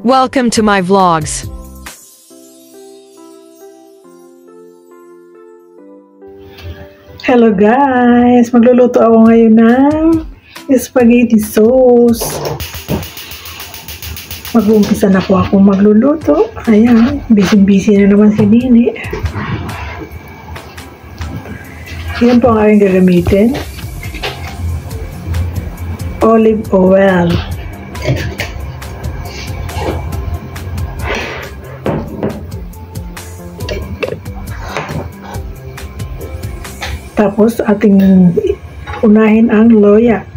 Welcome to my vlogs. Hello guys! Magluluto ako ngayon ng spaghetti sauce. Mag-uumpisa na po ako magluluto. Ayan, busy-busy na naman si Nini. Yan po ang aking gagamitin. Olive oil. Tapos ating unahin ang loya.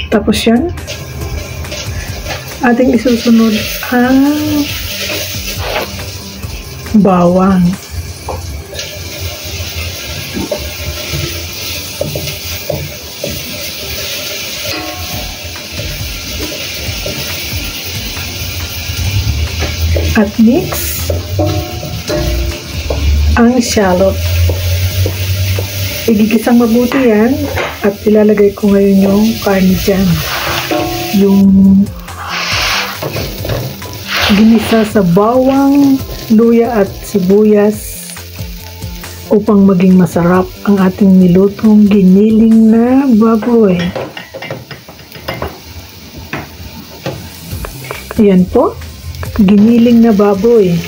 Tapos yan, ating isusunod ang bawang. At mix ang shallot. Igigisang mabuti yan at ilalagay ko ngayon yung karne dyan. Yung ginisa sa bawang, luya at sibuyas upang maging masarap ang ating nilutong giniling na baboy. Ayan po. Giniling na baboy.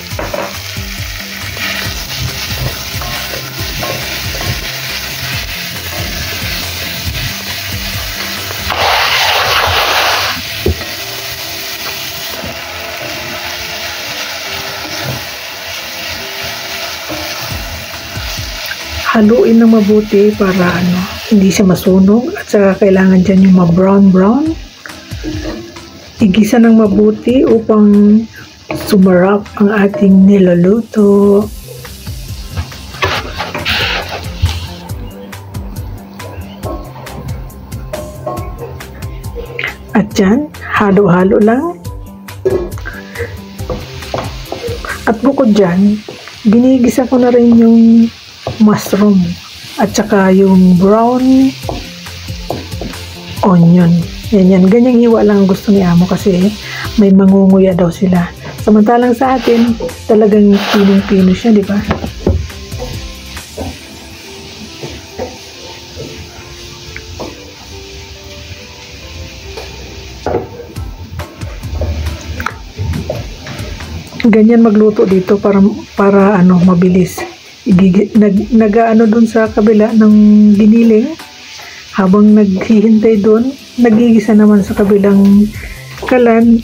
Haluin ng mabuti para hindi siya masunog at saka kailangan dyan yung ma-brown. Igisa ng mabuti upang sumarap ang ating niluluto. At yan, halo-halo lang. At bukod dyan, ginigisa ko na rin yung mushroom at saka yung brown onion. Yan. Ganyang hiwa lang gusto ni Amo kasi may mangunguya daw sila. Samantalang sa atin, talagang pinong-pino siya, di ba? Ganyan magluto dito para mabilis. Nag-ano dun sa kabila ng giniling. Habang naghihintay dun, nagigisa naman sa kabilang kalan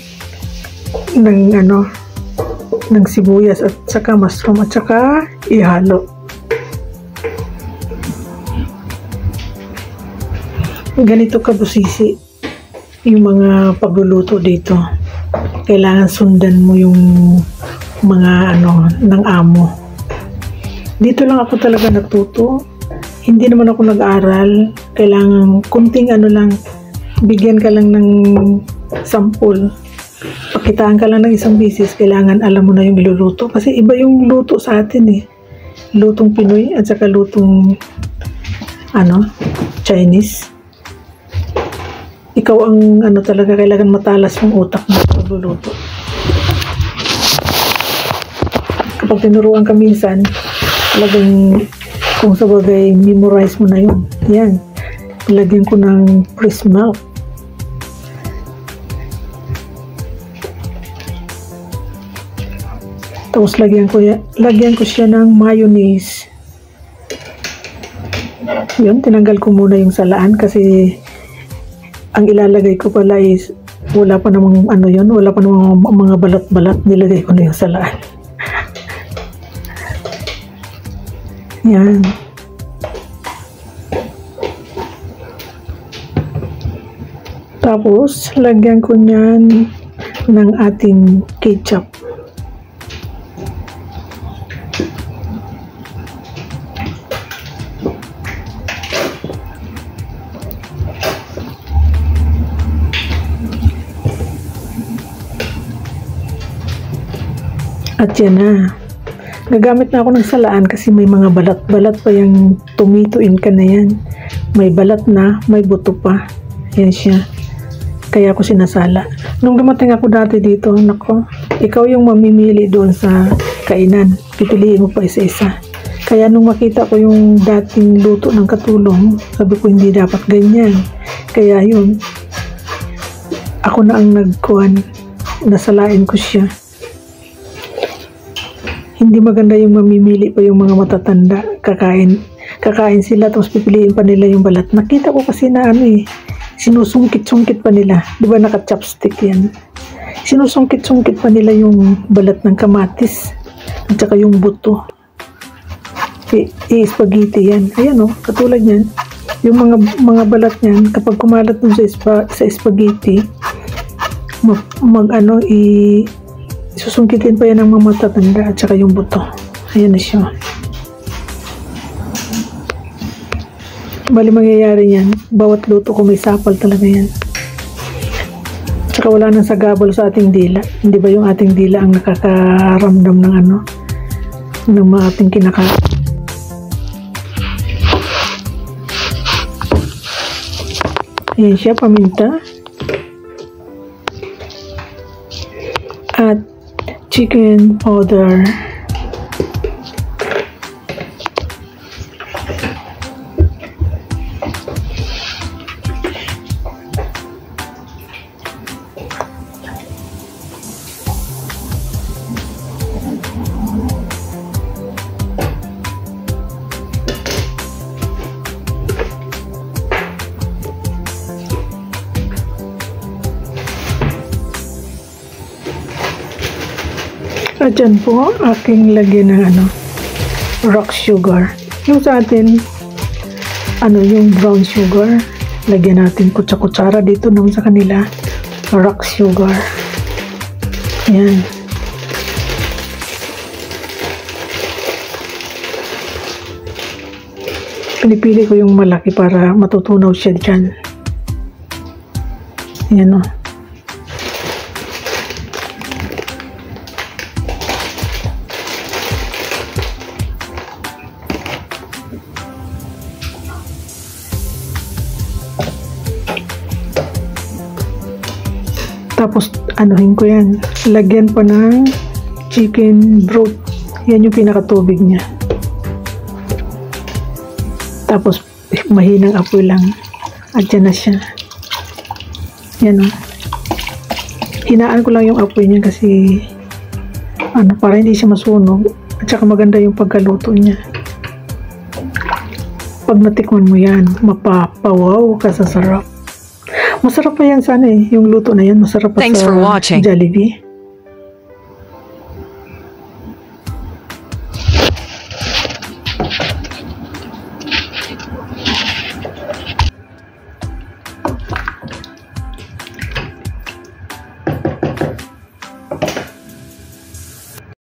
ng sibuyas at saka mushroom at saka ihalo. Ganito kabusisi yung mga pagluluto dito. Kailangan sundan mo yung mga ng amo. Dito lang ako talaga natuto. Hindi naman ako nag-aral. Kailangan kunting lang, bigyan ka lang ng sample. Pakitaan ka lang ng isang bisis, kailangan alam mo na yung iluluto. Kasi iba yung luto sa atin eh. Lutong Pinoy at saka lutong Chinese. Ikaw ang talaga kailangan matalas yung utak mo sa pagluluto. Kapag tinuruan ka minsan, talagang kung sa bagay, memorize mo na yun. Yan. Lagyan ko ng fresh milk. Tapos lagyan ko siya ng mayonnaise. Yun, tinanggal ko muna yung salaan kasi ang ilalagay ko pala is wala pa namang wala pa namang mga balat-balat, nilagay ko na yung salaan. Yan. Tapos, lagyan ko niyan ng ating ketchup. At yan na. Nagamit na ako ng salaan kasi may mga balat-balat pa yung tomato in ka na yan. May balat na, may buto pa. Yan siya. Kaya ako sinasala. Nung dumating ako dati dito, nako, ikaw yung mamimili doon sa kainan. Pipiliin mo pa isa-isa. Kaya nung makita ko yung dating luto ng katulong, sabi ko hindi dapat ganyan. Kaya yun, ako na ang nagkuhan, nasalain ko siya. Hindi maganda yung mamimili pa yung mga matatanda. Kakain sila tapos pipiliin pa nila yung balat. Nakita ko kasi na sinusungkit-sungkit pa nila. Di ba naka-chopstick yan? Sinusungkit-sungkit pa nila yung balat ng kamatis at saka yung buto. I-spaghetti yan. Ayan o, katulad yan. Yung mga balat niyan, kapag kumalat dun sa spaghetti, susungkitin pa yan ng mga matatanda at saka yung buto. Ayan na siya. Bali mangyayari yan, bawat luto ko may sapal talaga yan. Tsaka wala nang sagabal sa ating dila. Hindi ba yung ating dila ang nakakaramdam ng ng mga ating kinakain. Ayan siya, paminta. At chicken powder. At dyan po, aking lagyan ng rock sugar. Yung sa atin, yung brown sugar, lagyan natin kutsa-kutsara dito naman sa kanila, rock sugar. Yan. Pinipili ko yung malaki para matutunaw siya dyan. Yan o. Tapos, anuhin ko yan. Lagyan pa ng chicken broth. Yan yung pinakatubig niya. Tapos, mahinang apoy lang. At yan na siya. Yan o. Hinaan ko lang yung apoy niya kasi para hindi siya masunog. At saka maganda yung pagkaluto niya. Pag natikman mo yan, mapapawaw ka sa sarap. Masarap pa yan sana yung luto na yan. Masarap pa Thanks sa for watching. Jollibee.